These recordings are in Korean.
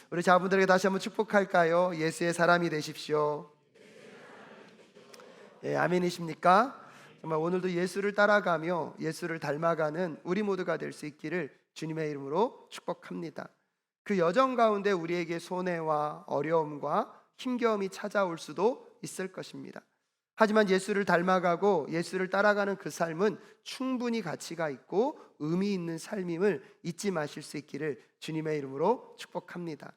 우리 자분들에게 다시 한번 축복할까요? 예수의 사람이 되십시오. 예, 아멘이십니까? 정말 오늘도 예수를 따라가며 예수를 닮아가는 우리 모두가 될 수 있기를 주님의 이름으로 축복합니다. 그 여정 가운데 우리에게 손해와 어려움과 힘겨움이 찾아올 수도 있을 것입니다. 하지만 예수를 닮아가고 예수를 따라가는 그 삶은 충분히 가치가 있고 의미 있는 삶임을 잊지 마실 수 있기를 주님의 이름으로 축복합니다.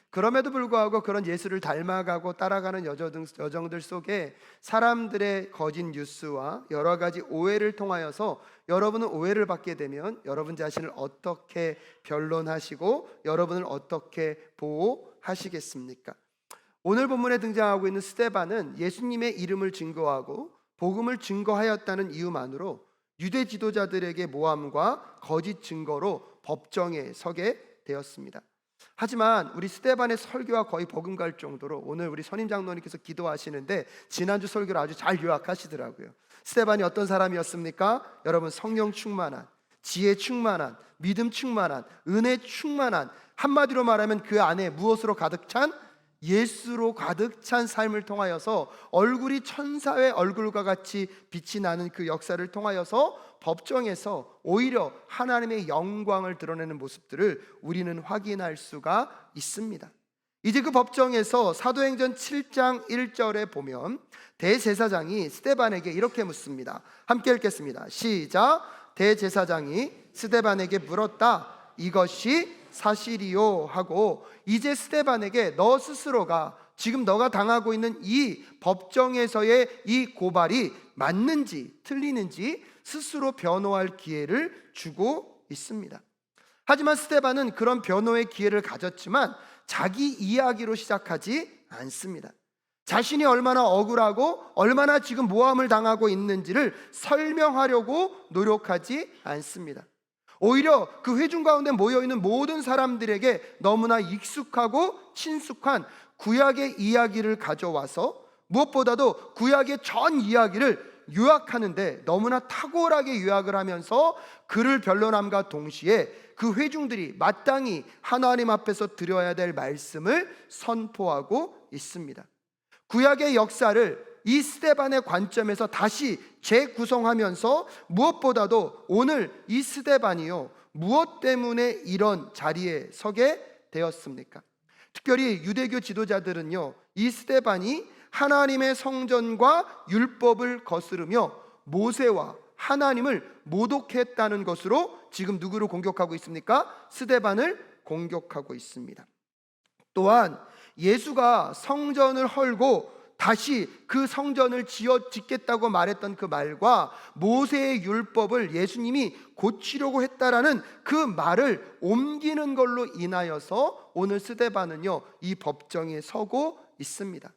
그럼에도 불구하고 그런 예수를 닮아가고 따라가는 여정들 속에 사람들의 거짓 뉴스와 여러 가지 오해를 통하여서 여러분은 오해를 받게 되면 여러분 자신을 어떻게 변론하시고 여러분을 어떻게 보호하시겠습니까? 오늘 본문에 등장하고 있는 스데반은 예수님의 이름을 증거하고 복음을 증거하였다는 이유만으로 유대 지도자들에게 모함과 거짓 증거로 법정에 서게 되었습니다. 하지만 우리 스데반의 설교와 거의 버금갈 정도로 오늘 우리 선임 장로님께서 기도하시는데 지난주 설교를 아주 잘 요약하시더라고요. 스데반이 어떤 사람이었습니까? 여러분, 성령 충만한, 지혜 충만한, 믿음 충만한, 은혜 충만한, 한마디로 말하면 그 안에 무엇으로 가득 찬? 예수로 가득 찬 삶을 통하여서 얼굴이 천사의 얼굴과 같이 빛이 나는 그 역사를 통하여서 법정에서 오히려 하나님의 영광을 드러내는 모습들을 우리는 확인할 수가 있습니다. 이제 그 법정에서 사도행전 7장 1절에 보면 대제사장이 스데반에게 이렇게 묻습니다. 함께 읽겠습니다. 시작. 대제사장이 스데반에게 물었다. 이것이 사실이요 하고 이제 스데반에게 너 스스로가 지금 너가 당하고 있는 이 법정에서의 이 고발이 맞는지 틀리는지 스스로 변호할 기회를 주고 있습니다. 하지만 스데반은 그런 변호의 기회를 가졌지만 자기 이야기로 시작하지 않습니다. 자신이 얼마나 억울하고 얼마나 지금 모함을 당하고 있는지를 설명하려고 노력하지 않습니다. 오히려 그 회중 가운데 모여있는 모든 사람들에게 너무나 익숙하고 친숙한 구약의 이야기를 가져와서 무엇보다도 구약의 전 이야기를 요약하는데 너무나 탁월하게 요약을 하면서 그를 변론함과 동시에 그 회중들이 마땅히 하나님 앞에서 드려야 될 말씀을 선포하고 있습니다. 구약의 역사를 이 스데반의 관점에서 다시 재구성하면서 무엇보다도 오늘 이 스데반이요 무엇 때문에 이런 자리에 서게 되었습니까? 특별히 유대교 지도자들은요 이 스데반이 하나님의 성전과 율법을 거스르며 모세와 하나님을 모독했다는 것으로 지금 누구를 공격하고 있습니까? 스데반을 공격하고 있습니다. 또한 예수가 성전을 헐고 다시 그 성전을 짓겠다고 말했던 그 말과 모세의 율법을 예수님이 고치려고 했다라는 그 말을 옮기는 걸로 인하여서 오늘 스데반은요 이 법정에 서고 있습니다.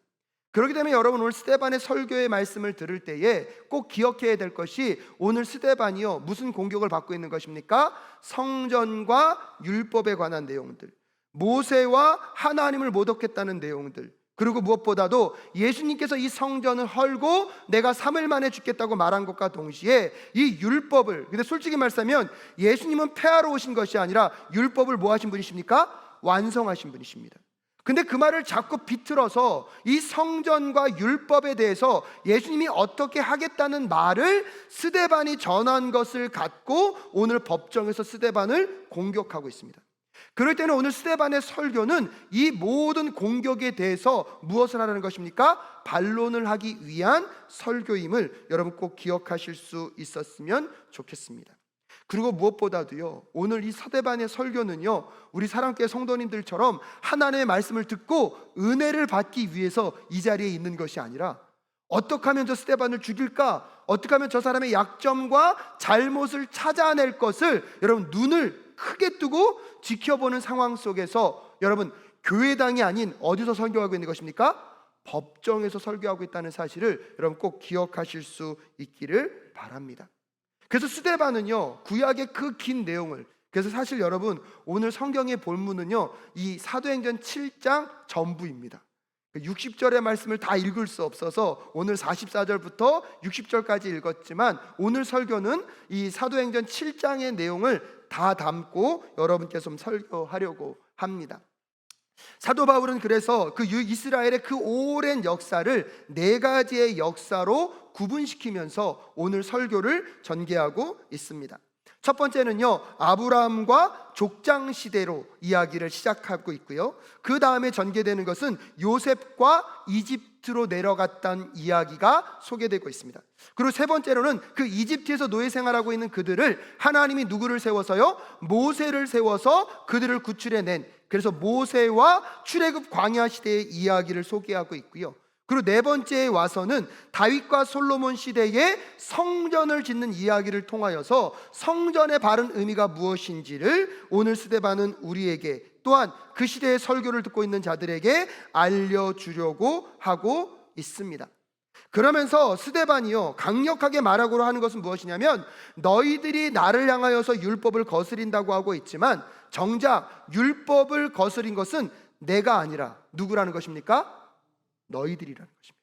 그렇기 때문에 여러분 오늘 스데반의 설교의 말씀을 들을 때에 꼭 기억해야 될 것이 오늘 스데반이요 무슨 공격을 받고 있는 것입니까? 성전과 율법에 관한 내용들, 모세와 하나님을 모독했다는 내용들, 그리고 무엇보다도 예수님께서 이 성전을 헐고 내가 3일 만에 죽겠다고 말한 것과 동시에 이 율법을, 근데 솔직히 말하면 예수님은 폐하러 오신 것이 아니라 율법을 뭐 하신 분이십니까? 완성하신 분이십니다. 근데 그 말을 자꾸 비틀어서 이 성전과 율법에 대해서 예수님이 어떻게 하겠다는 말을 스데반이 전한 것을 갖고 오늘 법정에서 스데반을 공격하고 있습니다. 그럴 때는 오늘 스데반의 설교는 이 모든 공격에 대해서 무엇을 하라는 것입니까? 반론을 하기 위한 설교임을 여러분 꼭 기억하실 수 있었으면 좋겠습니다. 그리고 무엇보다도요 오늘 이 스데반의 설교는요 우리 사랑교회 성도님들처럼 하나님의 말씀을 듣고 은혜를 받기 위해서 이 자리에 있는 것이 아니라 어떻게 하면 저 스데반을 죽일까? 어떻게 하면 저 사람의 약점과 잘못을 찾아낼 것을 여러분 눈을 크게 뜨고 지켜보는 상황 속에서 여러분 교회당이 아닌 어디서 설교하고 있는 것입니까? 법정에서 설교하고 있다는 사실을 여러분 꼭 기억하실 수 있기를 바랍니다. 그래서 스데반은요 구약의 그 긴 내용을, 그래서 사실 여러분 오늘 성경의 본문은요 이 사도행전 7장 전부입니다. 60절의 말씀을 다 읽을 수 없어서 오늘 44절부터 60절까지 읽었지만 오늘 설교는 이 사도행전 7장의 내용을 다 담고 여러분께 좀 설교하려고 합니다. 사도 바울은 그래서 그 이스라엘의 그 오랜 역사를 네 가지의 역사로 구분시키면서 오늘 설교를 전개하고 있습니다. 첫 번째는요, 아브라함과 족장 시대로 이야기를 시작하고 있고요. 그 다음에 전개되는 것은 요셉과 이집트로 내려갔다는 이야기가 소개되고 있습니다. 그리고 세 번째로는 그 이집트에서 노예 생활하고 있는 그들을 하나님이 누구를 세워서요? 모세를 세워서 그들을 구출해낸, 그래서 모세와 출애굽 광야 시대의 이야기를 소개하고 있고요. 그리고 네 번째에 와서는 다윗과 솔로몬 시대에 성전을 짓는 이야기를 통하여서 성전의 바른 의미가 무엇인지를 오늘 스데반은 우리에게, 또한 그 시대의 설교를 듣고 있는 자들에게 알려주려고 하고 있습니다. 그러면서 스데반이요, 강력하게 말하고 하는 것은 무엇이냐면, 너희들이 나를 향하여서 율법을 거스린다고 하고 있지만 정작 율법을 거스린 것은 내가 아니라 누구라는 것입니까? 너희들이라는 것입니다.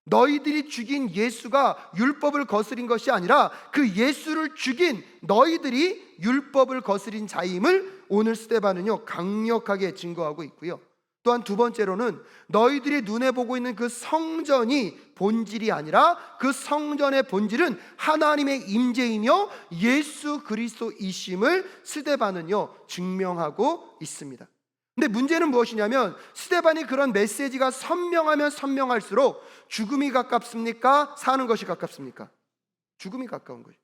너희들이 죽인 예수가 율법을 거스린 것이 아니라 그 예수를 죽인 너희들이 율법을 거스린 자임을 오늘 스데반은요, 강력하게 증거하고 있고요. 또한 두 번째로는 너희들이 눈에 보고 있는 그 성전이 본질이 아니라 그 성전의 본질은 하나님의 임재이며 예수 그리스도이심을 스데반은요, 증명하고 있습니다. 근데 문제는 무엇이냐면, 스데반이 그런 메시지가 선명하면 선명할수록 죽음이 가깝습니까? 사는 것이 가깝습니까? 죽음이 가까운 거예요.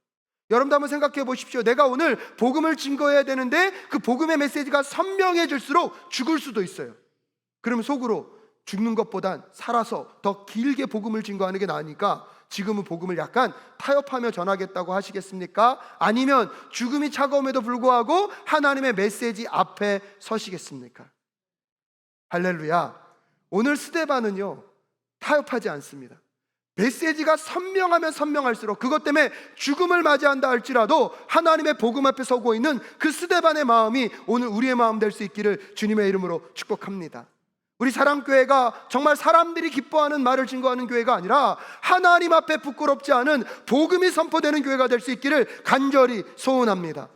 여러분도 한번 생각해 보십시오. 내가 오늘 복음을 증거해야 되는데 그 복음의 메시지가 선명해질수록 죽을 수도 있어요. 그러면 속으로 죽는 것보단 살아서 더 길게 복음을 증거하는 게 나으니까 지금은 복음을 약간 타협하며 전하겠다고 하시겠습니까? 아니면 죽음이 차가움에도 불구하고 하나님의 메시지 앞에 서시겠습니까? 할렐루야. 오늘 스데반은요, 타협하지 않습니다. 메시지가 선명하면 선명할수록 그것 때문에 죽음을 맞이한다 할지라도 하나님의 복음 앞에 서고 있는 그 스데반의 마음이 오늘 우리의 마음 될 수 있기를 주님의 이름으로 축복합니다. 우리 사랑교회가 정말 사람들이 기뻐하는 말을 증거하는 교회가 아니라 하나님 앞에 부끄럽지 않은 복음이 선포되는 교회가 될 수 있기를 간절히 소원합니다.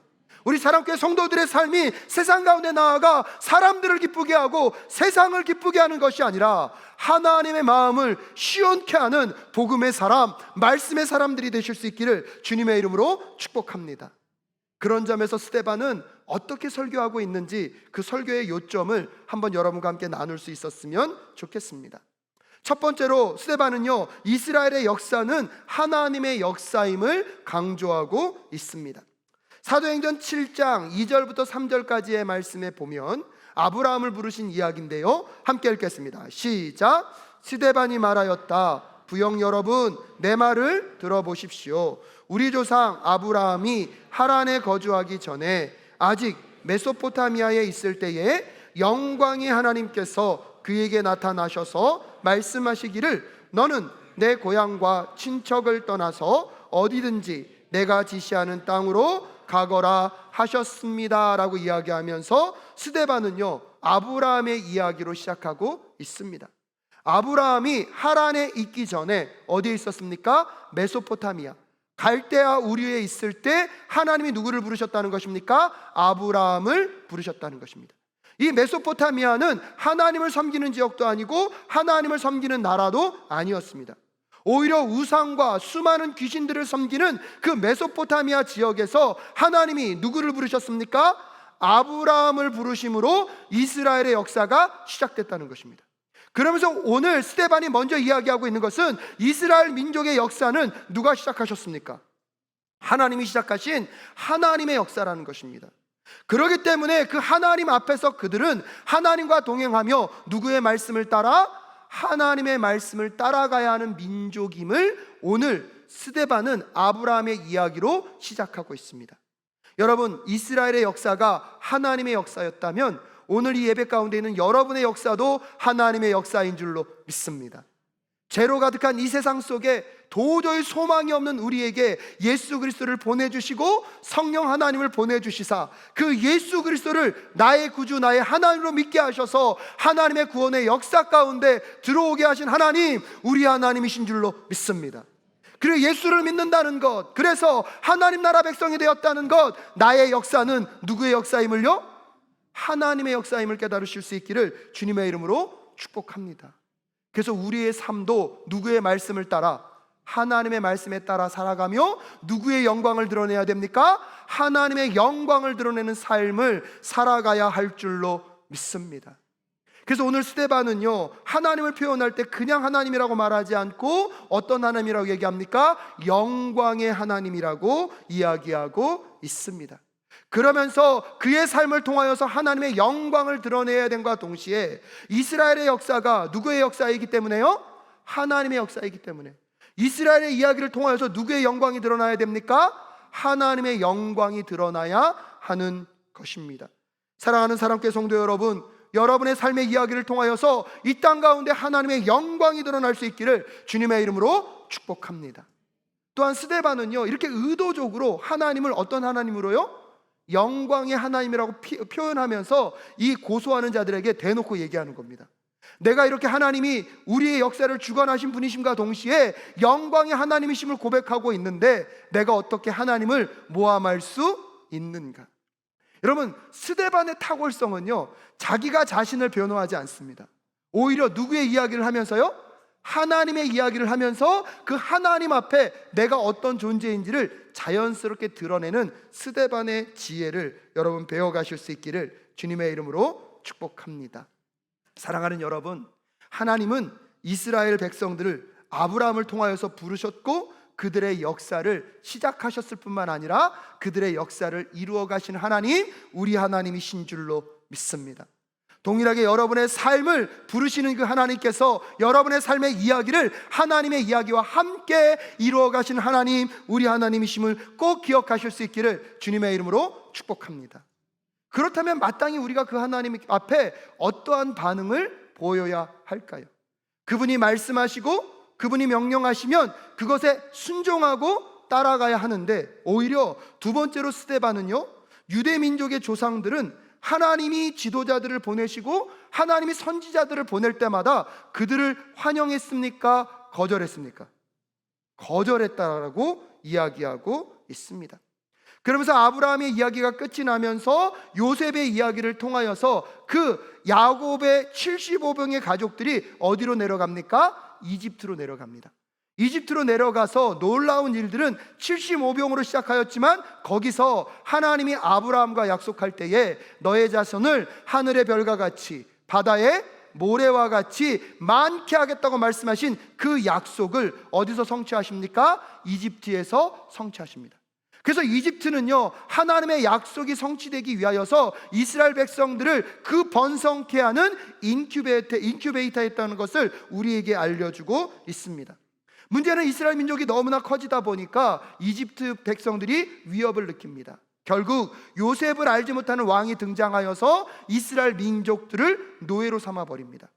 우리 사랑교회 성도들의 삶이 세상 가운데 나아가 사람들을 기쁘게 하고 세상을 기쁘게 하는 것이 아니라 하나님의 마음을 시원케 하는 복음의 사람, 말씀의 사람들이 되실 수 있기를 주님의 이름으로 축복합니다. 그런 점에서 스데반은 어떻게 설교하고 있는지 그 설교의 요점을 한번 여러분과 함께 나눌 수 있었으면 좋겠습니다. 첫 번째로 스데반은요, 이스라엘의 역사는 하나님의 역사임을 강조하고 있습니다. 사도행전 7장 2절부터 3절까지의 말씀에 보면 아브라함을 부르신 이야기인데요, 함께 읽겠습니다. 시작. 스데반이 말하였다. 부영 여러분, 내 말을 들어보십시오. 우리 조상 아브라함이 하란에 거주하기 전에 아직 메소포타미아에 있을 때에 영광의 하나님께서 그에게 나타나셔서 말씀하시기를 너는 내 고향과 친척을 떠나서 어디든지 내가 지시하는 땅으로 가거라 하셨습니다 라고 이야기하면서 스데반은요, 아브라함의 이야기로 시작하고 있습니다. 아브라함이 하란에 있기 전에 어디에 있었습니까? 메소포타미아, 갈대아 우르에 있을 때 하나님이 누구를 부르셨다는 것입니까? 아브라함을 부르셨다는 것입니다. 이 메소포타미아는 하나님을 섬기는 지역도 아니고 하나님을 섬기는 나라도 아니었습니다. 오히려 우상과 수많은 귀신들을 섬기는 그 메소포타미아 지역에서 하나님이 누구를 부르셨습니까? 아브라함을 부르심으로 이스라엘의 역사가 시작됐다는 것입니다. 그러면서 오늘 스데반이 먼저 이야기하고 있는 것은 이스라엘 민족의 역사는 누가 시작하셨습니까? 하나님이 시작하신 하나님의 역사라는 것입니다. 그렇기 때문에 그 하나님 앞에서 그들은 하나님과 동행하며 누구의 말씀을 따라? 하나님의 말씀을 따라가야 하는 민족임을 오늘 스데반은 아브라함의 이야기로 시작하고 있습니다. 여러분, 이스라엘의 역사가 하나님의 역사였다면 오늘 이 예배 가운데 있는 여러분의 역사도 하나님의 역사인 줄로 믿습니다. 죄로 가득한 이 세상 속에 도저히 소망이 없는 우리에게 예수 그리스도를 보내주시고 성령 하나님을 보내주시사 그 예수 그리스도를 나의 구주, 나의 하나님으로 믿게 하셔서 하나님의 구원의 역사 가운데 들어오게 하신 하나님, 우리 하나님이신 줄로 믿습니다. 그리고 예수를 믿는다는 것, 그래서 하나님 나라 백성이 되었다는 것, 나의 역사는 누구의 역사임을요? 하나님의 역사임을 깨달으실 수 있기를 주님의 이름으로 축복합니다. 그래서 우리의 삶도 누구의 말씀을 따라, 하나님의 말씀에 따라 살아가며 누구의 영광을 드러내야 됩니까? 하나님의 영광을 드러내는 삶을 살아가야 할 줄로 믿습니다. 그래서 오늘 스데반은요, 하나님을 표현할 때 그냥 하나님이라고 말하지 않고 어떤 하나님이라고 얘기합니까? 영광의 하나님이라고 이야기하고 있습니다. 그러면서 그의 삶을 통하여서 하나님의 영광을 드러내야 됨과 동시에 이스라엘의 역사가 누구의 역사이기 때문에요? 하나님의 역사이기 때문에 이스라엘의 이야기를 통하여서 누구의 영광이 드러나야 됩니까? 하나님의 영광이 드러나야 하는 것입니다. 사랑하는 사랑교회 성도 여러분, 여러분의 삶의 이야기를 통하여서 이 땅 가운데 하나님의 영광이 드러날 수 있기를 주님의 이름으로 축복합니다. 또한 스데반은요, 이렇게 의도적으로 하나님을 어떤 하나님으로요? 영광의 하나님이라고 표현하면서 이 고소하는 자들에게 대놓고 얘기하는 겁니다. 내가 이렇게 하나님이 우리의 역사를 주관하신 분이심과 동시에 영광의 하나님이심을 고백하고 있는데 내가 어떻게 하나님을 모함할 수 있는가? 여러분, 스데반의 탁월성은요, 자기가 자신을 변호하지 않습니다. 오히려 누구의 이야기를 하면서요? 하나님의 이야기를 하면서 그 하나님 앞에 내가 어떤 존재인지를 자연스럽게 드러내는 스데반의 지혜를 여러분 배워가실 수 있기를 주님의 이름으로 축복합니다. 사랑하는 여러분, 하나님은 이스라엘 백성들을 아브라함을 통하여서 부르셨고 그들의 역사를 시작하셨을 뿐만 아니라 그들의 역사를 이루어 가신 하나님, 우리 하나님이신 줄로 믿습니다. 동일하게 여러분의 삶을 부르시는 그 하나님께서 여러분의 삶의 이야기를 하나님의 이야기와 함께 이루어 가신 하나님, 우리 하나님이심을 꼭 기억하실 수 있기를 주님의 이름으로 축복합니다. 그렇다면 마땅히 우리가 그 하나님 앞에 어떠한 반응을 보여야 할까요? 그분이 말씀하시고 그분이 명령하시면 그것에 순종하고 따라가야 하는데, 오히려 두 번째로 스데반은요, 유대 민족의 조상들은 하나님이 지도자들을 보내시고 하나님이 선지자들을 보낼 때마다 그들을 환영했습니까? 거절했습니까? 거절했다라고 이야기하고 있습니다. 그러면서 아브라함의 이야기가 끝이 나면서 요셉의 이야기를 통하여서 그 야곱의 75명의 가족들이 어디로 내려갑니까? 이집트로 내려갑니다. 이집트로 내려가서 놀라운 일들은 75병으로 시작하였지만 거기서 하나님이 아브라함과 약속할 때에 너의 자손을 하늘의 별과 같이 바다의 모래와 같이 많게 하겠다고 말씀하신 그 약속을 어디서 성취하십니까? 이집트에서 성취하십니다. 그래서 이집트는요, 하나님의 약속이 성취되기 위하여서 이스라엘 백성들을 그 번성케 하는 인큐베이터였다는 것을 우리에게 알려주고 있습니다. 문제는 이스라엘 민족이 너무나 커지다 보니까 이집트 백성들이 위협을 느낍니다. 결국 요셉을 알지 못하는 왕이 등장하여서 이스라엘 민족들을 노예로 삼아버립니다.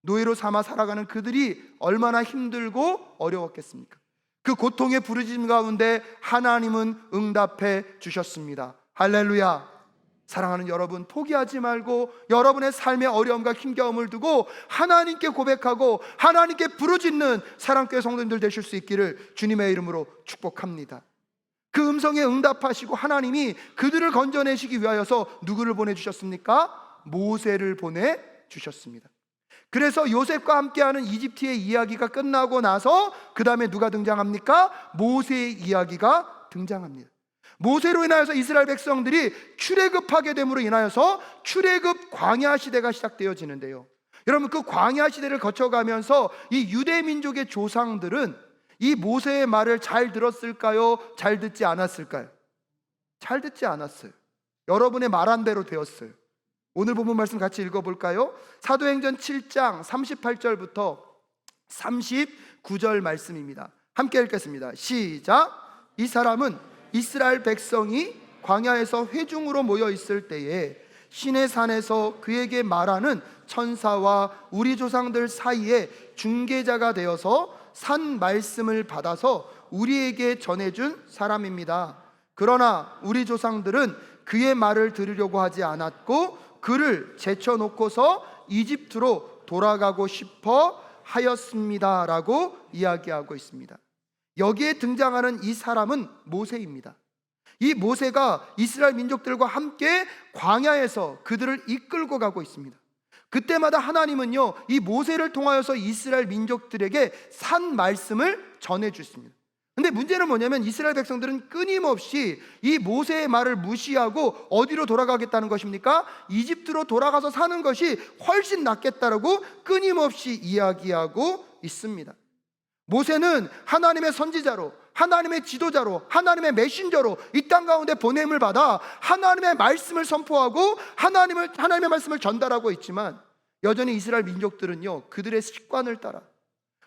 노예로 삼아 살아가는 그들이 얼마나 힘들고 어려웠겠습니까? 그 고통의 부르짖음 가운데 하나님은 응답해 주셨습니다. 할렐루야. 사랑하는 여러분, 포기하지 말고 여러분의 삶의 어려움과 힘겨움을 두고 하나님께 고백하고 하나님께 부르짖는 사랑교회 성도님들 되실 수 있기를 주님의 이름으로 축복합니다. 그 음성에 응답하시고 하나님이 그들을 건져내시기 위하여서 누구를 보내주셨습니까? 모세를 보내주셨습니다. 그래서 요셉과 함께하는 이집트의 이야기가 끝나고 나서 그 다음에 누가 등장합니까? 모세의 이야기가 등장합니다. 모세로 인하여서 이스라엘 백성들이 출애굽하게 됨으로 인하여서 출애굽 광야 시대가 시작되어지는데요, 여러분, 그 광야 시대를 거쳐가면서 이 유대 민족의 조상들은 이 모세의 말을 잘 들었을까요? 잘 듣지 않았을까요? 잘 듣지 않았어요. 여러분의 말한 대로 되었어요. 오늘 본문 말씀 같이 읽어볼까요? 사도행전 7장 38절부터 39절 말씀입니다. 함께 읽겠습니다. 시작. 이 사람은 이스라엘 백성이 광야에서 회중으로 모여 있을 때에 시내 산에서 그에게 말하는 천사와 우리 조상들 사이에 중개자가 되어서 산 말씀을 받아서 우리에게 전해준 사람입니다. 그러나 우리 조상들은 그의 말을 들으려고 하지 않았고 그를 제쳐놓고서 이집트로 돌아가고 싶어 하였습니다 라고 이야기하고 있습니다. 여기에 등장하는 이 사람은 모세입니다. 이 모세가 이스라엘 민족들과 함께 광야에서 그들을 이끌고 가고 있습니다. 그때마다 하나님은요, 이 모세를 통하여서 이스라엘 민족들에게 산 말씀을 전해주십니다. 근데 문제는 뭐냐면 이스라엘 백성들은 끊임없이 이 모세의 말을 무시하고 어디로 돌아가겠다는 것입니까? 이집트로 돌아가서 사는 것이 훨씬 낫겠다라고 끊임없이 이야기하고 있습니다. 모세는 하나님의 선지자로, 하나님의 지도자로, 하나님의 메신저로 이 땅 가운데 보냄을 받아 하나님의 말씀을 선포하고 하나님의 말씀을 전달하고 있지만, 여전히 이스라엘 민족들은요, 그들의 습관을 따라,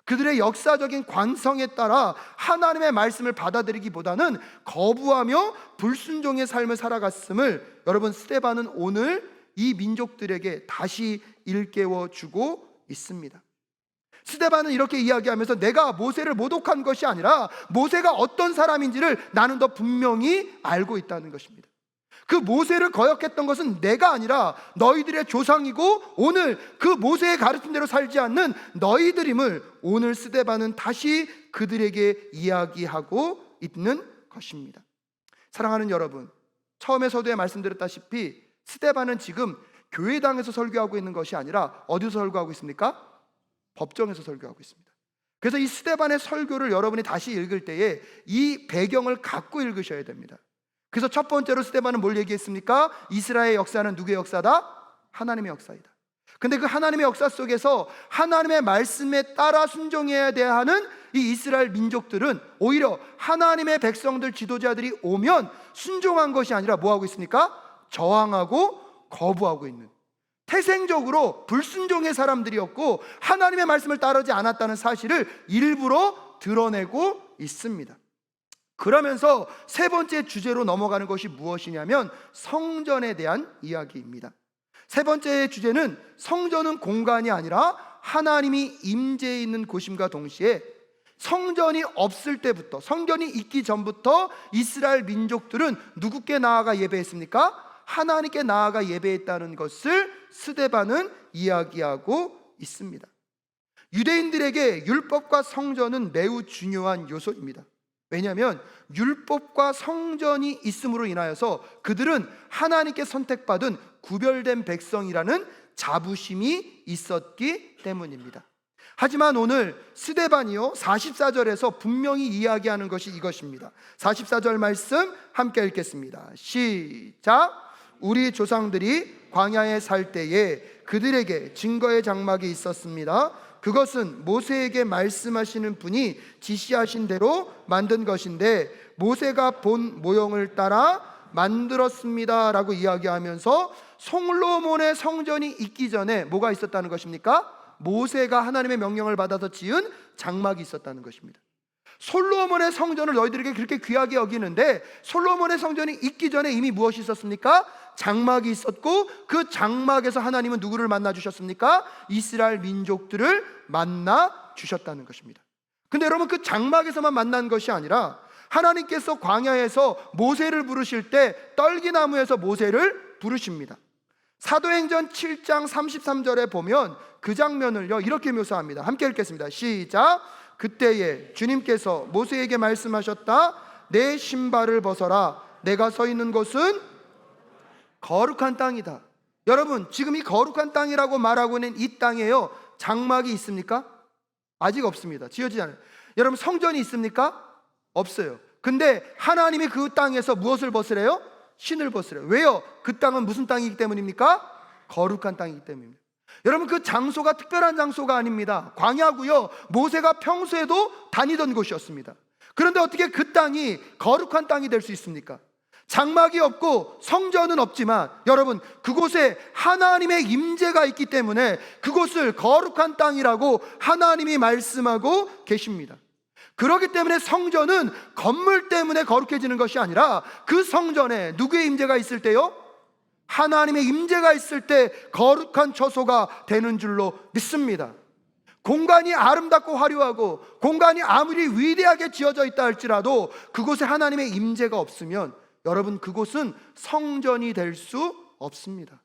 그들의 역사적인 관성에 따라 하나님의 말씀을 받아들이기보다는 거부하며 불순종의 삶을 살아갔음을 여러분, 스데반은 오늘 이 민족들에게 다시 일깨워 주고 있습니다. 스데반은 이렇게 이야기하면서 내가 모세를 모독한 것이 아니라 모세가 어떤 사람인지를 나는 더 분명히 알고 있다는 것입니다. 그 모세를 거역했던 것은 내가 아니라 너희들의 조상이고 오늘 그 모세의 가르침대로 살지 않는 너희들임을 오늘 스데반은 다시 그들에게 이야기하고 있는 것입니다. 사랑하는 여러분, 처음에 서두에 말씀드렸다시피 스데반은 지금 교회당에서 설교하고 있는 것이 아니라 어디서 설교하고 있습니까? 법정에서 설교하고 있습니다. 그래서 이 스데반의 설교를 여러분이 다시 읽을 때에 이 배경을 갖고 읽으셔야 됩니다. 그래서 첫 번째로 스데반은 뭘 얘기했습니까? 이스라엘의 역사는 누구의 역사다? 하나님의 역사이다. 근데 그 하나님의 역사 속에서 하나님의 말씀에 따라 순종해야 하는 이 이스라엘 민족들은 오히려 하나님의 백성들 지도자들이 오면 순종한 것이 아니라 뭐 하고 있습니까? 저항하고 거부하고 있는, 태생적으로 불순종의 사람들이었고 하나님의 말씀을 따르지 않았다는 사실을 일부러 드러내고 있습니다. 그러면서 세 번째 주제로 넘어가는 것이 무엇이냐면 성전에 대한 이야기입니다. 세 번째 주제는 성전은 공간이 아니라 하나님이 임재해 있는 곳임과 동시에 성전이 없을 때부터, 성전이 있기 전부터 이스라엘 민족들은 누구께 나아가 예배했습니까? 하나님께 나아가 예배했다는 것을 스데반은 이야기하고 있습니다. 유대인들에게 율법과 성전은 매우 중요한 요소입니다. 왜냐하면 율법과 성전이 있음으로 인하여서 그들은 하나님께 선택받은 구별된 백성이라는 자부심이 있었기 때문입니다. 하지만 오늘 스데반이요 44절에서 분명히 이야기하는 것이 이것입니다. 44절 말씀 함께 읽겠습니다. 시작. 우리 조상들이 광야에 살 때에 그들에게 증거의 장막이 있었습니다. 그것은 모세에게 말씀하시는 분이 지시하신 대로 만든 것인데 모세가 본 모형을 따라 만들었습니다 라고 이야기하면서 솔로몬의 성전이 있기 전에 뭐가 있었다는 것입니까? 모세가 하나님의 명령을 받아서 지은 장막이 있었다는 것입니다. 솔로몬의 성전을 너희들에게 그렇게 귀하게 여기는데 솔로몬의 성전이 있기 전에 이미 무엇이 있었습니까? 장막이 있었고 그 장막에서 하나님은 누구를 만나 주셨습니까? 이스라엘 민족들을 만나 주셨다는 것입니다. 근데 여러분, 그 장막에서만 만난 것이 아니라 하나님께서 광야에서 모세를 부르실 때 떨기나무에서 모세를 부르십니다. 사도행전 7장 33절에 보면 그 장면을요 이렇게 묘사합니다. 함께 읽겠습니다. 시작. 그때에 주님께서 모세에게 말씀하셨다. 내 신발을 벗어라. 내가 서 있는 곳은 거룩한 땅이다. 여러분, 지금 이 거룩한 땅이라고 말하고 있는 이 땅에요 장막이 있습니까? 아직 없습니다. 지어지지 않아요. 여러분, 성전이 있습니까? 없어요. 근데 하나님이 그 땅에서 무엇을 벗으래요? 신을 벗으래요. 왜요? 그 땅은 무슨 땅이기 때문입니까? 거룩한 땅이기 때문입니다. 여러분, 그 장소가 특별한 장소가 아닙니다. 광야고요, 모세가 평소에도 다니던 곳이었습니다. 그런데 어떻게 그 땅이 거룩한 땅이 될 수 있습니까? 장막이 없고 성전은 없지만 여러분, 그곳에 하나님의 임재가 있기 때문에 그곳을 거룩한 땅이라고 하나님이 말씀하고 계십니다. 그렇기 때문에 성전은 건물 때문에 거룩해지는 것이 아니라 그 성전에 누구의 임재가 있을 때요? 하나님의 임재가 있을 때 거룩한 처소가 되는 줄로 믿습니다. 공간이 아름답고 화려하고 공간이 아무리 위대하게 지어져 있다 할지라도 그곳에 하나님의 임재가 없으면 여러분, 그곳은 성전이 될 수 없습니다.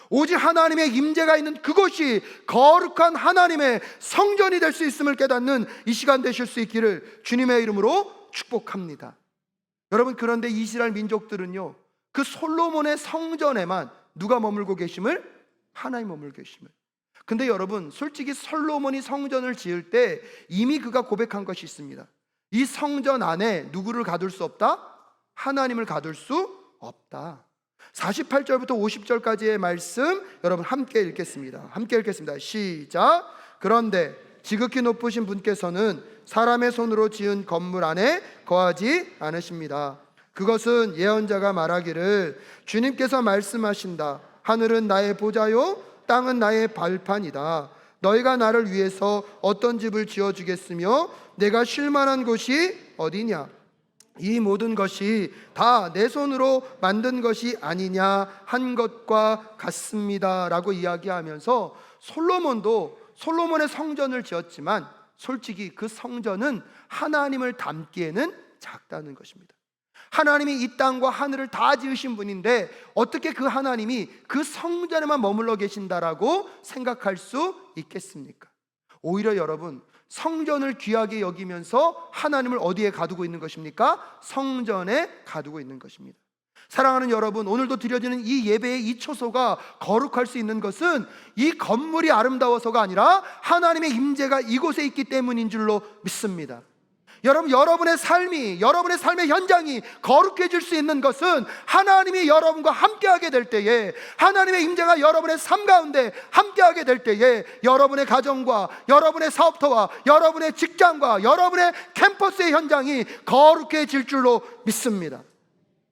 오직 하나님의 임재가 있는 그곳이 거룩한 하나님의 성전이 될 수 있음을 깨닫는 이 시간 되실 수 있기를 주님의 이름으로 축복합니다. 여러분, 그런데 이스라엘 민족들은요, 그 솔로몬의 성전에만 누가 머물고 계심을? 하나님 머물고 계심을. 근데 여러분, 솔직히 솔로몬이 성전을 지을 때 이미 그가 고백한 것이 있습니다. 이 성전 안에 누구를 가둘 수 없다? 하나님을 가둘 수 없다. 48절부터 50절까지의 말씀 여러분 함께 읽겠습니다. 함께 읽겠습니다. 시작. 그런데 지극히 높으신 분께서는 사람의 손으로 지은 건물 안에 거하지 않으십니다. 그것은 예언자가 말하기를 주님께서 말씀하신다. 하늘은 나의 보좌요 땅은 나의 발판이다. 너희가 나를 위해서 어떤 집을 지어주겠으며 내가 쉴 만한 곳이 어디냐? 이 모든 것이 다 내 손으로 만든 것이 아니냐 한 것과 같습니다 라고 이야기하면서 솔로몬의 성전을 지었지만 솔직히 그 성전은 하나님을 담기에는 작다는 것입니다. 하나님이 이 땅과 하늘을 다 지으신 분인데 어떻게 그 하나님이 그 성전에만 머물러 계신다라고 생각할 수 있겠습니까? 오히려 여러분, 성전을 귀하게 여기면서 하나님을 어디에 가두고 있는 것입니까? 성전에 가두고 있는 것입니다. 사랑하는 여러분, 오늘도 드려지는 이 예배의 이 초소가 거룩할 수 있는 것은 이 건물이 아름다워서가 아니라 하나님의 임재가 이곳에 있기 때문인 줄로 믿습니다. 여러분, 여러분의 삶의 현장이 거룩해질 수 있는 것은 하나님이 여러분과 함께하게 될 때에, 하나님의 임재가 여러분의 삶 가운데 함께하게 될 때에 여러분의 가정과 여러분의 사업터와 여러분의 직장과 여러분의 캠퍼스의 현장이 거룩해질 줄로 믿습니다.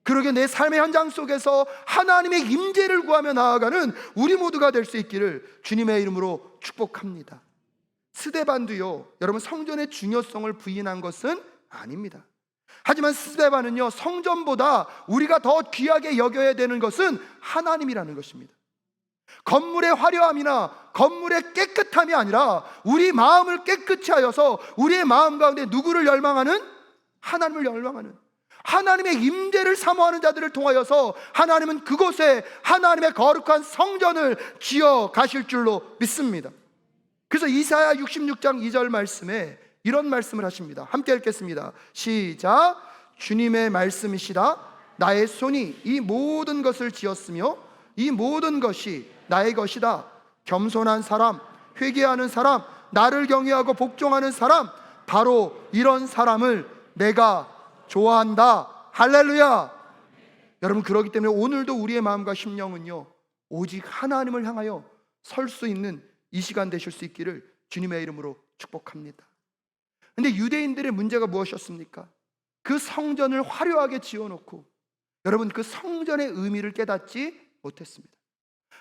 그러게 내 삶의 현장 속에서 하나님의 임재를 구하며 나아가는 우리 모두가 될 수 있기를 주님의 이름으로 축복합니다. 스데반도요, 여러분, 성전의 중요성을 부인한 것은 아닙니다. 하지만 스데반은요, 성전보다 우리가 더 귀하게 여겨야 되는 것은 하나님이라는 것입니다. 건물의 화려함이나 건물의 깨끗함이 아니라 우리 마음을 깨끗이 하여서 우리의 마음 가운데 누구를 열망하는? 하나님을 열망하는, 하나님의 임재를 사모하는 자들을 통하여서 하나님은 그곳에 하나님의 거룩한 성전을 지어 가실 줄로 믿습니다. 그래서 이사야 66장 2절 말씀에 이런 말씀을 하십니다. 함께 읽겠습니다. 시작. 주님의 말씀이시다. 나의 손이 이 모든 것을 지었으며 이 모든 것이 나의 것이다. 겸손한 사람, 회개하는 사람, 나를 경외하고 복종하는 사람, 바로 이런 사람을 내가 좋아한다. 할렐루야. 여러분, 그렇기 때문에 오늘도 우리의 마음과 심령은요, 오직 하나님을 향하여 설 수 있는 이 시간 되실 수 있기를 주님의 이름으로 축복합니다. 근데 유대인들의 문제가 무엇이었습니까? 그 성전을 화려하게 지어놓고 여러분, 그 성전의 의미를 깨닫지 못했습니다.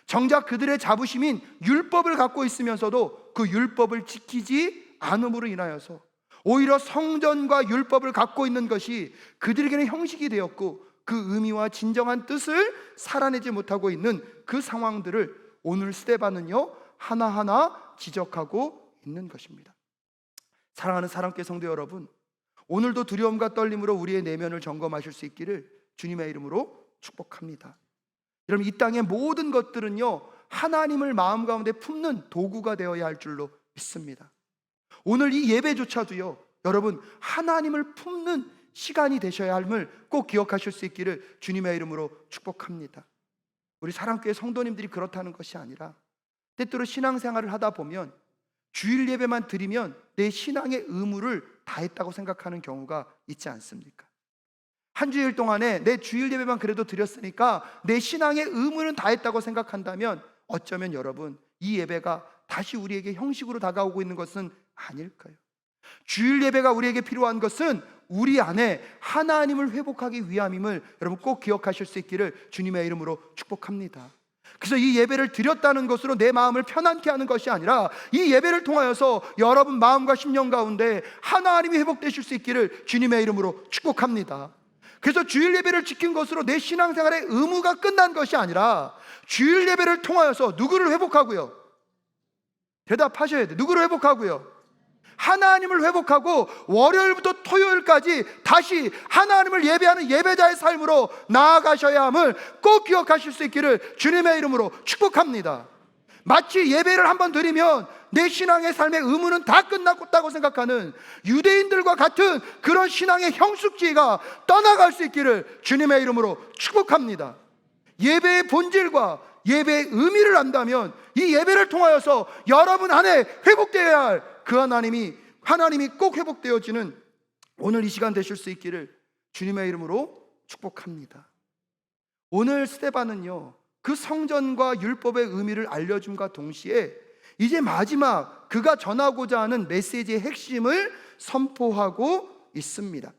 정작 그들의 자부심인 율법을 갖고 있으면서도 그 율법을 지키지 않음으로 인하여서 오히려 성전과 율법을 갖고 있는 것이 그들에게는 형식이 되었고 그 의미와 진정한 뜻을 살아내지 못하고 있는 그 상황들을 오늘 스데반은요, 하나하나 지적하고 있는 것입니다. 사랑하는 사랑교회 성도 여러분, 오늘도 두려움과 떨림으로 우리의 내면을 점검하실 수 있기를 주님의 이름으로 축복합니다. 여러분, 이 땅의 모든 것들은요, 하나님을 마음 가운데 품는 도구가 되어야 할 줄로 믿습니다. 오늘 이 예배조차도요, 여러분, 하나님을 품는 시간이 되셔야 함을 꼭 기억하실 수 있기를 주님의 이름으로 축복합니다. 우리 사랑교회 성도님들이 그렇다는 것이 아니라 때때로 신앙생활을 하다 보면 주일 예배만 드리면 내 신앙의 의무를 다했다고 생각하는 경우가 있지 않습니까? 한 주일 동안에 내 주일 예배만 그래도 드렸으니까 내 신앙의 의무는 다했다고 생각한다면 어쩌면 여러분, 이 예배가 다시 우리에게 형식으로 다가오고 있는 것은 아닐까요? 주일 예배가 우리에게 필요한 것은 우리 안에 하나님을 회복하기 위함임을 여러분 꼭 기억하실 수 있기를 주님의 이름으로 축복합니다. 그래서 이 예배를 드렸다는 것으로 내 마음을 편안케 하는 것이 아니라 이 예배를 통하여서 여러분 마음과 심령 가운데 하나님이 회복되실 수 있기를 주님의 이름으로 축복합니다. 그래서 주일 예배를 지킨 것으로 내 신앙생활의 의무가 끝난 것이 아니라 주일 예배를 통하여서 누구를 회복하고요? 대답하셔야 돼요. 누구를 회복하고요? 하나님을 회복하고 월요일부터 토요일까지 다시 하나님을 예배하는 예배자의 삶으로 나아가셔야 함을 꼭 기억하실 수 있기를 주님의 이름으로 축복합니다. 마치 예배를 한번 드리면 내 신앙의 삶의 의무는 다 끝났다고 생각하는 유대인들과 같은 그런 신앙의 형숙지가 떠나갈 수 있기를 주님의 이름으로 축복합니다. 예배의 본질과 예배의 의미를 안다면 이 예배를 통하여서 여러분 안에 회복되어야 할 그 하나님이 꼭 회복되어지는 오늘 이 시간 되실 수 있기를 주님의 이름으로 축복합니다. 오늘 스데반은요, 그 성전과 율법의 의미를 알려줌과 동시에 이제 마지막 그가 전하고자 하는 메시지의 핵심을 선포하고 있습니다.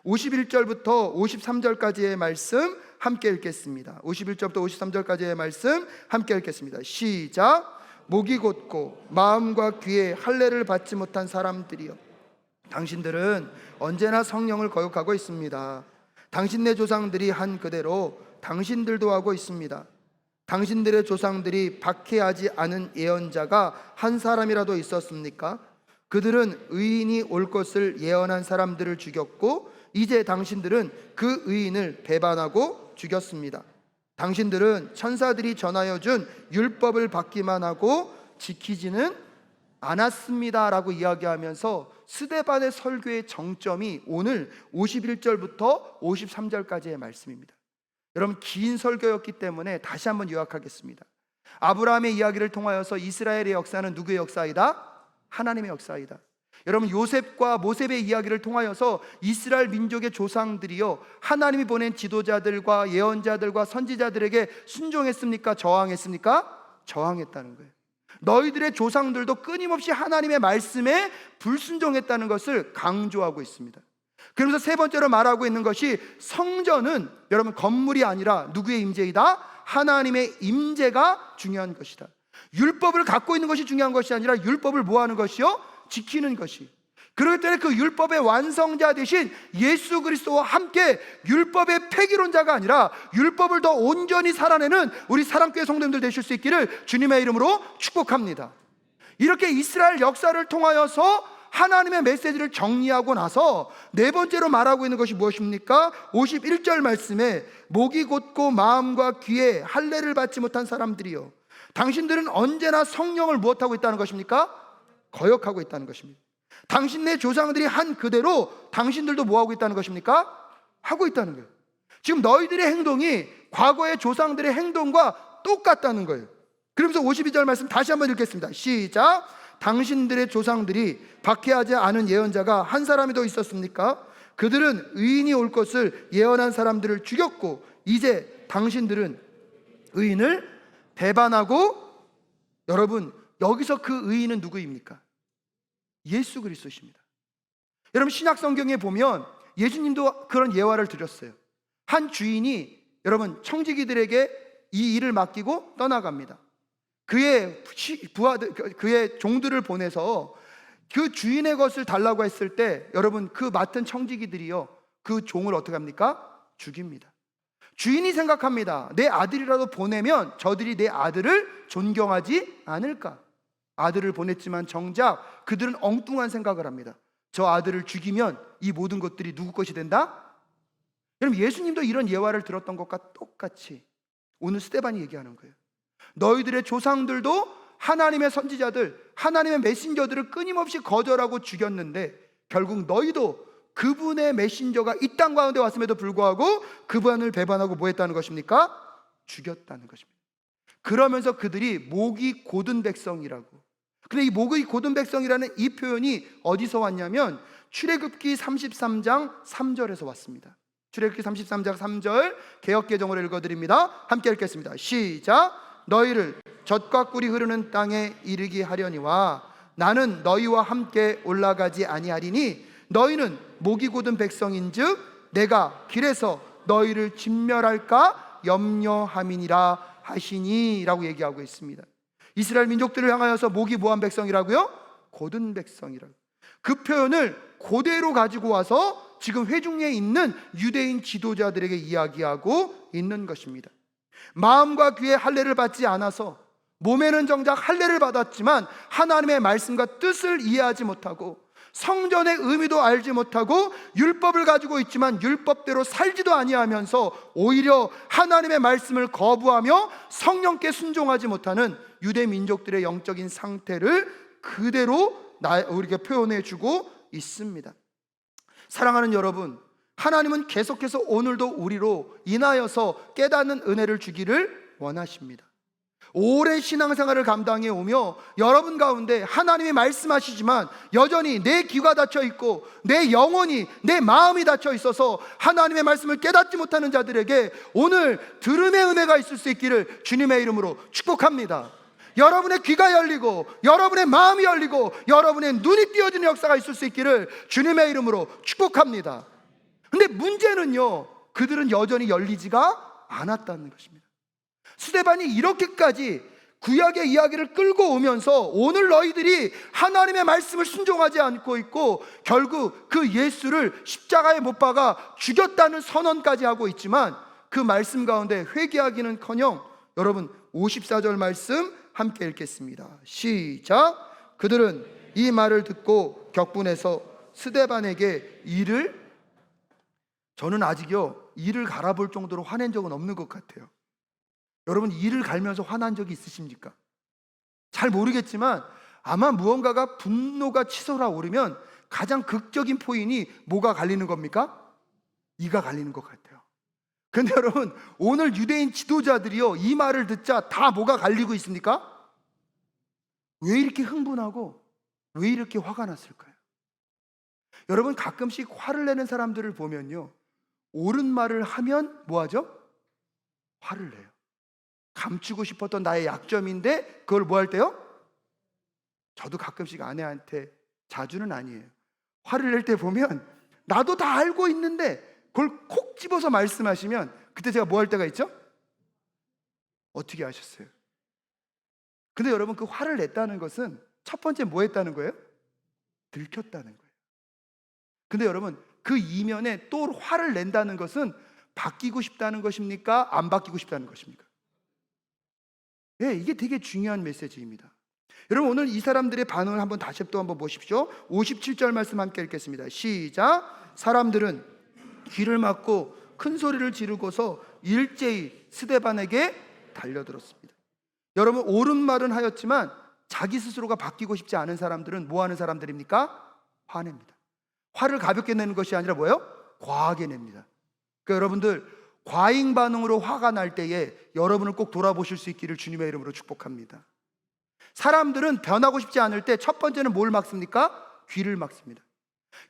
51절부터 53절까지의 말씀 함께 읽겠습니다. 51절부터 53절까지의 말씀 함께 읽겠습니다. 시작. 목이 곧고 마음과 귀에 할례를 받지 못한 사람들이여, 당신들은 언제나 성령을 거역하고 있습니다. 당신네 조상들이 한 그대로 당신들도 하고 있습니다. 당신들의 조상들이 박해하지 않은 예언자가 한 사람이라도 있었습니까? 그들은 의인이 올 것을 예언한 사람들을 죽였고 이제 당신들은 그 의인을 배반하고 죽였습니다. 당신들은 천사들이 전하여 준 율법을 받기만 하고 지키지는 않았습니다 라고 이야기하면서 스데반의 설교의 정점이 오늘 51절부터 53절까지의 말씀입니다. 여러분, 긴 설교였기 때문에 다시 한번 요약하겠습니다. 아브라함의 이야기를 통하여서 이스라엘의 역사는 누구의 역사이다? 하나님의 역사이다. 여러분, 요셉과 모셉의 이야기를 통하여서 이스라엘 민족의 조상들이요, 하나님이 보낸 지도자들과 예언자들과 선지자들에게 순종했습니까? 저항했습니까? 저항했다는 거예요. 너희들의 조상들도 끊임없이 하나님의 말씀에 불순종했다는 것을 강조하고 있습니다. 그러면서 세 번째로 말하고 있는 것이 성전은 여러분 건물이 아니라 누구의 임재이다? 하나님의 임재가 중요한 것이다. 율법을 갖고 있는 것이 중요한 것이 아니라 율법을 뭐 하는 것이요? 지키는 것이. 그렇기 때문에 그 율법의 완성자 되신 예수 그리스도와 함께 율법의 폐기론자가 아니라 율법을 더 온전히 살아내는 우리 사랑교회 성도님들 되실 수 있기를 주님의 이름으로 축복합니다. 이렇게 이스라엘 역사를 통하여서 하나님의 메시지를 정리하고 나서 네 번째로 말하고 있는 것이 무엇입니까? 51절 말씀에 목이 곧고 마음과 귀에 할례를 받지 못한 사람들이요, 당신들은 언제나 성령을 무엇하고 있다는 것입니까? 거역하고 있다는 것입니다. 당신네 조상들이 한 그대로 당신들도 뭐하고 있다는 것입니까? 하고 있다는 거예요. 지금 너희들의 행동이 과거의 조상들의 행동과 똑같다는 거예요. 그러면서 52절 말씀 다시 한번 읽겠습니다. 시작. 당신들의 조상들이 박해하지 않은 예언자가 한 사람이 더 있었습니까? 그들은 의인이 올 것을 예언한 사람들을 죽였고 이제 당신들은 의인을 배반하고, 여러분 여기서 그 의인은 누구입니까? 예수 그리스도십니다. 여러분, 신약 성경에 보면 예수님도 그런 예화를 드렸어요. 한 주인이 여러분 청지기들에게 이 일을 맡기고 떠나갑니다. 그의 부하들, 그의 종들을 보내서 그 주인의 것을 달라고 했을 때 여러분 그 맡은 청지기들이요, 그 종을 어떻게 합니까? 죽입니다. 주인이 생각합니다. 내 아들이라도 보내면 저들이 내 아들을 존경하지 않을까? 아들을 보냈지만 정작 그들은 엉뚱한 생각을 합니다. 저 아들을 죽이면 이 모든 것들이 누구 것이 된다? 여러분, 예수님도 이런 예화를 들었던 것과 똑같이 오늘 스데반이 얘기하는 거예요. 너희들의 조상들도 하나님의 선지자들, 하나님의 메신저들을 끊임없이 거절하고 죽였는데 결국 너희도 그분의 메신저가 이 땅 가운데 왔음에도 불구하고 그분을 배반하고 뭐 했다는 것입니까? 죽였다는 것입니다. 그러면서 그들이 목이 곧은 백성이라고. 근데 이 목이 곧은 백성이라는 이 표현이 어디서 왔냐면 출애굽기 33장 3절에서 왔습니다. 출애굽기 33장 3절 개역개정으로 읽어드립니다. 함께 읽겠습니다. 시작. 너희를 젖과 꿀이 흐르는 땅에 이르게 하려니와 나는 너희와 함께 올라가지 아니하리니 너희는 목이 곧은 백성인즉 내가 길에서 너희를 진멸할까 염려함이니라 하시니 라고 얘기하고 있습니다. 이스라엘 민족들을 향하여서 목이 뭐한 백성이라고요? 곧은 백성이라고. 그 표현을 그대로 가지고 와서 지금 회중에 있는 유대인 지도자들에게 이야기하고 있는 것입니다. 마음과 귀에 할례를 받지 않아서 몸에는 정작 할례를 받았지만 하나님의 말씀과 뜻을 이해하지 못하고 성전의 의미도 알지 못하고 율법을 가지고 있지만 율법대로 살지도 아니하면서 오히려 하나님의 말씀을 거부하며 성령께 순종하지 못하는 유대 민족들의 영적인 상태를 그대로 우리에게 표현해 주고 있습니다. 사랑하는 여러분, 하나님은 계속해서 오늘도 우리로 인하여서 깨닫는 은혜를 주기를 원하십니다. 오랜 신앙생활을 감당해 오며 여러분 가운데 하나님이 말씀하시지만 여전히 내 귀가 닫혀 있고 내 영혼이, 내 마음이 닫혀 있어서 하나님의 말씀을 깨닫지 못하는 자들에게 오늘 들음의 은혜가 있을 수 있기를 주님의 이름으로 축복합니다. 여러분의 귀가 열리고 여러분의 마음이 열리고 여러분의 눈이 띄어지는 역사가 있을 수 있기를 주님의 이름으로 축복합니다. 근데 문제는요, 그들은 여전히 열리지가 않았다는 것입니다. 스데반이 이렇게까지 구약의 이야기를 끌고 오면서 오늘 너희들이 하나님의 말씀을 순종하지 않고 있고 결국 그 예수를 십자가에 못 박아 죽였다는 선언까지 하고 있지만 그 말씀 가운데 회개하기는커녕 여러분 54절 말씀 함께 읽겠습니다. 시작. 그들은 이 말을 듣고 격분해서 스데반에게 저는 아직요 이를 갈아볼 정도로 화낸 적은 없는 것 같아요. 여러분 이를 갈면서 화난 적이 있으십니까? 잘 모르겠지만 아마 무언가가 분노가 치솟아 오르면 가장 극적인 포인이 뭐가 갈리는 겁니까? 이가 갈리는 것 같아요. 근데 여러분 오늘 유대인 지도자들이요 이 말을 듣자 다 뭐가 갈리고 있습니까? 왜 이렇게 흥분하고 왜 이렇게 화가 났을까요? 여러분 가끔씩 화를 내는 사람들을 보면요 옳은 말을 하면 뭐하죠? 화를 내요. 감추고 싶었던 나의 약점인데 그걸 뭐 할 때요? 저도 가끔씩 아내한테, 자주는 아니에요, 화를 낼 때 보면 나도 다 알고 있는데 그걸 콕 집어서 말씀하시면 그때 제가 뭐 할 때가 있죠? 어떻게 아셨어요? 근데 여러분 그 화를 냈다는 것은 첫 번째 뭐 했다는 거예요? 들켰다는 거예요. 근데 여러분 그 이면에 또 화를 낸다는 것은 바뀌고 싶다는 것입니까? 안 바뀌고 싶다는 것입니까? 예, 이게 되게 중요한 메시지입니다. 여러분 오늘 이 사람들의 반응을 다시 한번 보십시오. 57절 말씀 함께 읽겠습니다. 시작. 사람들은 귀를 막고 큰 소리를 지르고서 일제히 스데반에게 달려들었습니다. 여러분 옳은 말은 하였지만 자기 스스로가 바뀌고 싶지 않은 사람들은 뭐 하는 사람들입니까? 화냅니다. 화를 가볍게 내는 것이 아니라 뭐예요? 과하게 냅니다. 그러니까 여러분들 과잉 반응으로 화가 날 때에 여러분을 꼭 돌아보실 수 있기를 주님의 이름으로 축복합니다. 사람들은 변하고 싶지 않을 때 첫 번째는 뭘 막습니까? 귀를 막습니다.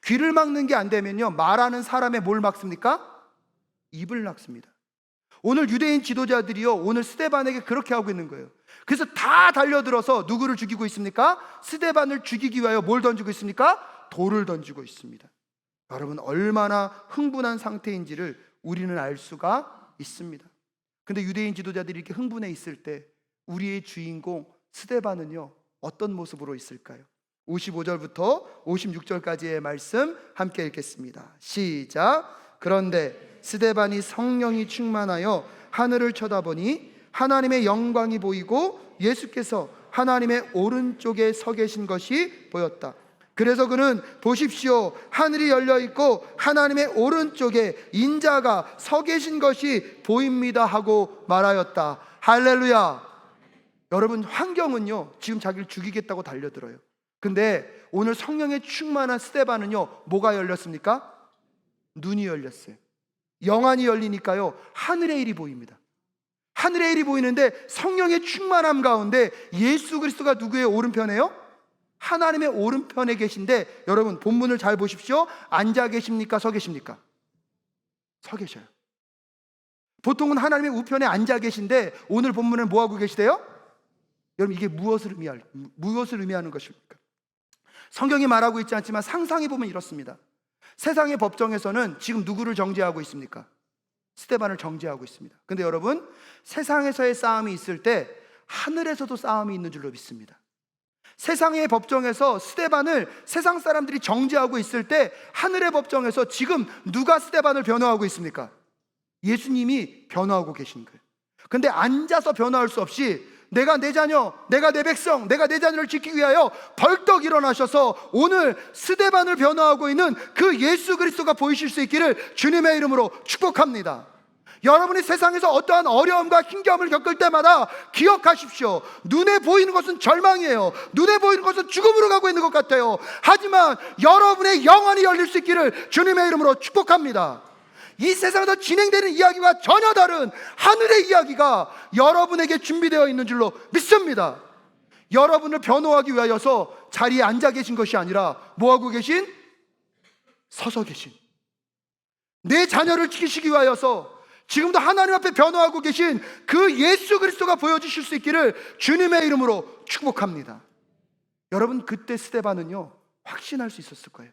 귀를 막는 게 안 되면요 말하는 사람의 뭘 막습니까? 입을 막습니다. 오늘 유대인 지도자들이요 오늘 스데반에게 그렇게 하고 있는 거예요. 그래서 다 달려들어서 누구를 죽이고 있습니까? 스데반을 죽이기 위하여 뭘 던지고 있습니까? 돌을 던지고 있습니다. 여러분 얼마나 흥분한 상태인지를 우리는 알 수가 있습니다. 근데 유대인 지도자들이 이렇게 흥분해 있을 때 우리의 주인공 스데반은요 어떤 모습으로 있을까요? 55절부터 56절까지의 말씀 함께 읽겠습니다. 시작. 그런데 스데반이 성령이 충만하여 하늘을 쳐다보니 하나님의 영광이 보이고 예수께서 하나님의 오른쪽에 서 계신 것이 보였다. 그래서 그는 보십시오 하늘이 열려 있고 하나님의 오른쪽에 인자가 서 계신 것이 보입니다 하고 말하였다. 할렐루야. 여러분 환경은요 지금 자기를 죽이겠다고 달려들어요. 근데 오늘 성령에 충만한 스데반은요 뭐가 열렸습니까? 눈이 열렸어요. 영안이 열리니까요 하늘의 일이 보입니다. 하늘의 일이 보이는데 성령의 충만함 가운데 예수 그리스도가 누구의 오른편에요? 하나님의 오른편에 계신데 여러분 본문을 잘 보십시오. 앉아 계십니까? 서 계십니까? 서 계셔요. 보통은 하나님의 우편에 앉아 계신데 오늘 본문은 뭐 하고 계시대요? 여러분 이게 무엇을 의미하는 것입니까? 성경이 말하고 있지 않지만 상상해 보면 이렇습니다. 세상의 법정에서는 지금 누구를 정죄하고 있습니까? 스데반을 정죄하고 있습니다. 근데 여러분 세상에서의 싸움이 있을 때 하늘에서도 싸움이 있는 줄로 믿습니다. 세상의 법정에서 스데반을 세상 사람들이 정죄하고 있을 때 하늘의 법정에서 지금 누가 스데반을 변호하고 있습니까? 예수님이 변호하고 계신 거예요. 근데 앉아서 변호할 수 없이 내가 내 자녀, 내가 내 백성, 내가 내 자녀를 지키기 위하여 벌떡 일어나셔서 오늘 스데반을 변호하고 있는 그 예수 그리스도가 보이실 수 있기를 주님의 이름으로 축복합니다. 여러분이 세상에서 어떠한 어려움과 힘겨움을 겪을 때마다 기억하십시오. 눈에 보이는 것은 절망이에요. 눈에 보이는 것은 죽음으로 가고 있는 것 같아요. 하지만 여러분의 영혼이 열릴 수 있기를 주님의 이름으로 축복합니다. 이 세상에서 진행되는 이야기와 전혀 다른 하늘의 이야기가 여러분에게 준비되어 있는 줄로 믿습니다. 여러분을 변호하기 위하여서 자리에 앉아 계신 것이 아니라 뭐하고 계신? 서서 계신, 내 자녀를 지키시기 위하여서 지금도 하나님 앞에 변호하고 계신 그 예수 그리스도가 보여주실 수 있기를 주님의 이름으로 축복합니다. 여러분, 그때 스데반은요 확신할 수 있었을 거예요.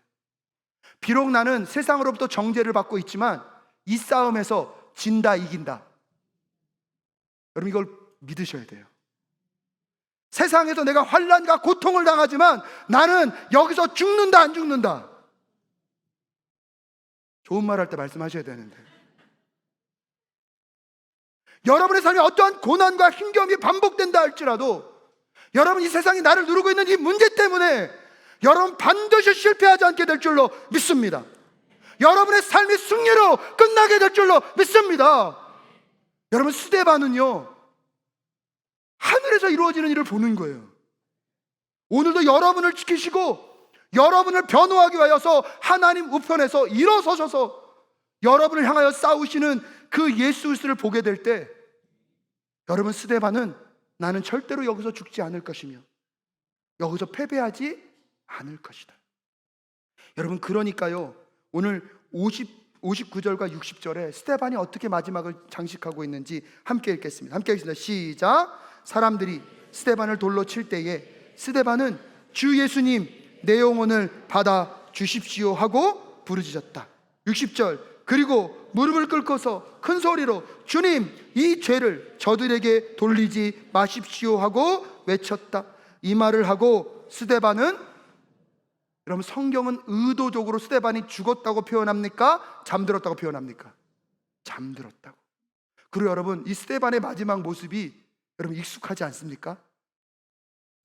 비록 나는 세상으로부터 정죄를 받고 있지만 이 싸움에서 진다 이긴다, 여러분 이걸 믿으셔야 돼요. 세상에서 내가 환난과 고통을 당하지만 나는 여기서 죽는다 안 죽는다, 좋은 말 할 때 말씀하셔야 되는데, 여러분의 삶에 어떠한 고난과 힘겨움이 반복된다 할지라도 여러분 이 세상이 나를 누르고 있는 이 문제 때문에 여러분 반드시 실패하지 않게 될 줄로 믿습니다. 여러분의 삶이 승리로 끝나게 될 줄로 믿습니다. 여러분, 스데반은요 하늘에서 이루어지는 일을 보는 거예요. 오늘도 여러분을 지키시고 여러분을 변호하기 위하여서 하나님 우편에서 일어서셔서 여러분을 향하여 싸우시는 그 예수 그리스도를 보게 될 때, 여러분 스데반은 나는 절대로 여기서 죽지 않을 것이며 여기서 패배하지 않을 것이다. 여러분, 그러니까요 오늘 59절과 60절에 스데반이 어떻게 마지막을 장식하고 있는지 함께 읽겠습니다. 함께 읽겠습니다. 시작. 사람들이 스데반을 돌로 칠 때에 스데반은 주 예수님, 내 영혼을 받아 주십시오 하고 부르짖었다. 60절. 그리고 무릎을 꿇고서 큰 소리로 주님, 이 죄를 저들에게 돌리지 마십시오 하고 외쳤다. 이 말을 하고 스데반은, 여러분 성경은 의도적으로 스데반이 죽었다고 표현합니까? 잠들었다고 표현합니까? 잠들었다고. 그리고 여러분, 이 스데반의 마지막 모습이 여러분 익숙하지 않습니까?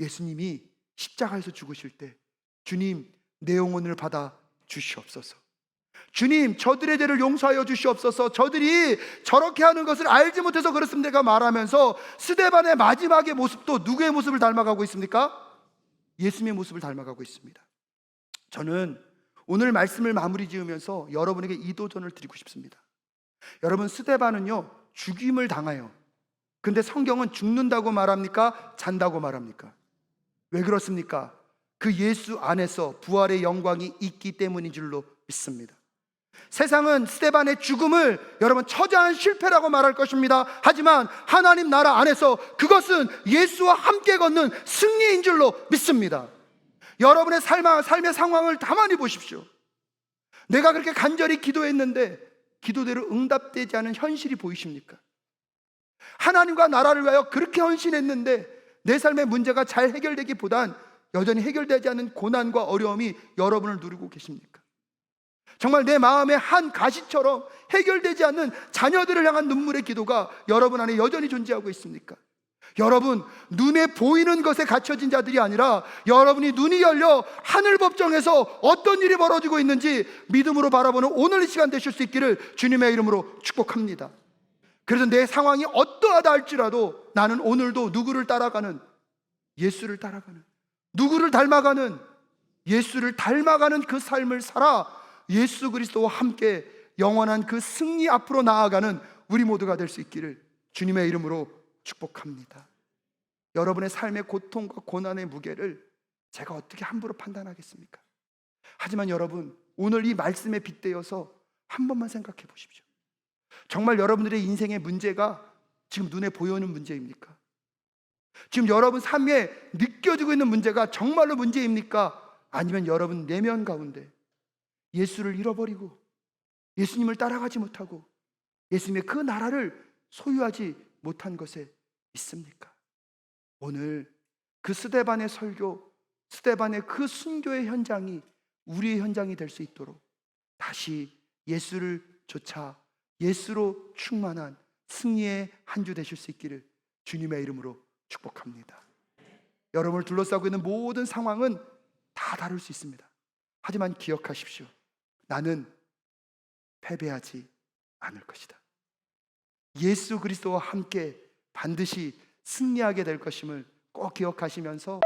예수님이 십자가에서 죽으실 때 주님, 내 영혼을 받아 주시옵소서, 주님 저들의 죄를 용서하여 주시옵소서, 저들이 저렇게 하는 것을 알지 못해서 그렇습니다 말하면서 스데반의 마지막의 모습도 누구의 모습을 닮아가고 있습니까? 예수님의 모습을 닮아가고 있습니다. 저는 오늘 말씀을 마무리 지으면서 여러분에게 이 도전을 드리고 싶습니다. 여러분, 스데반은요 죽임을 당해요. 근데 성경은 죽는다고 말합니까? 잔다고 말합니까? 왜 그렇습니까? 그 예수 안에서 부활의 영광이 있기 때문인 줄로 믿습니다. 세상은 스데반의 죽음을 여러분 처절한 실패라고 말할 것입니다. 하지만 하나님 나라 안에서 그것은 예수와 함께 걷는 승리인 줄로 믿습니다. 여러분의 삶의 상황을 가만히 보십시오. 내가 그렇게 간절히 기도했는데 기도대로 응답되지 않은 현실이 보이십니까? 하나님과 나라를 위하여 그렇게 헌신했는데 내 삶의 문제가 잘 해결되기보단 여전히 해결되지 않은 고난과 어려움이 여러분을 누르고 계십니까? 정말 내 마음의 한 가시처럼 해결되지 않는 자녀들을 향한 눈물의 기도가 여러분 안에 여전히 존재하고 있습니까? 여러분, 눈에 보이는 것에 갇혀진 자들이 아니라 여러분이 눈이 열려 하늘 법정에서 어떤 일이 벌어지고 있는지 믿음으로 바라보는 오늘 이 시간 되실 수 있기를 주님의 이름으로 축복합니다. 그래서 내 상황이 어떠하다 할지라도 나는 오늘도 누구를 따라가는, 예수를 따라가는, 누구를 닮아가는, 예수를 닮아가는 그 삶을 살아 예수 그리스도와 함께 영원한 그 승리 앞으로 나아가는 우리 모두가 될 수 있기를 주님의 이름으로 축복합니다. 여러분의 삶의 고통과 고난의 무게를 제가 어떻게 함부로 판단하겠습니까? 하지만 여러분, 오늘 이 말씀에 빗대어서 한 번만 생각해 보십시오. 정말 여러분들의 인생의 문제가 지금 눈에 보이는 문제입니까? 지금 여러분 삶에 느껴지고 있는 문제가 정말로 문제입니까? 아니면 여러분 내면 가운데 예수를 잃어버리고 예수님을 따라가지 못하고 예수님의 그 나라를 소유하지 못한 것에 있습니까? 오늘 그 스데반의 설교, 스데반의 그 순교의 현장이 우리의 현장이 될 수 있도록 다시 예수를 쫓아 예수로 충만한 승리의 한 주 되실 수 있기를 주님의 이름으로 축복합니다. 여러분을 둘러싸고 있는 모든 상황은 다 다룰 수 있습니다. 하지만 기억하십시오. 나는 패배하지 않을 것이다. 예수 그리스도와 함께 반드시 승리하게 될 것임을 꼭 기억하시면서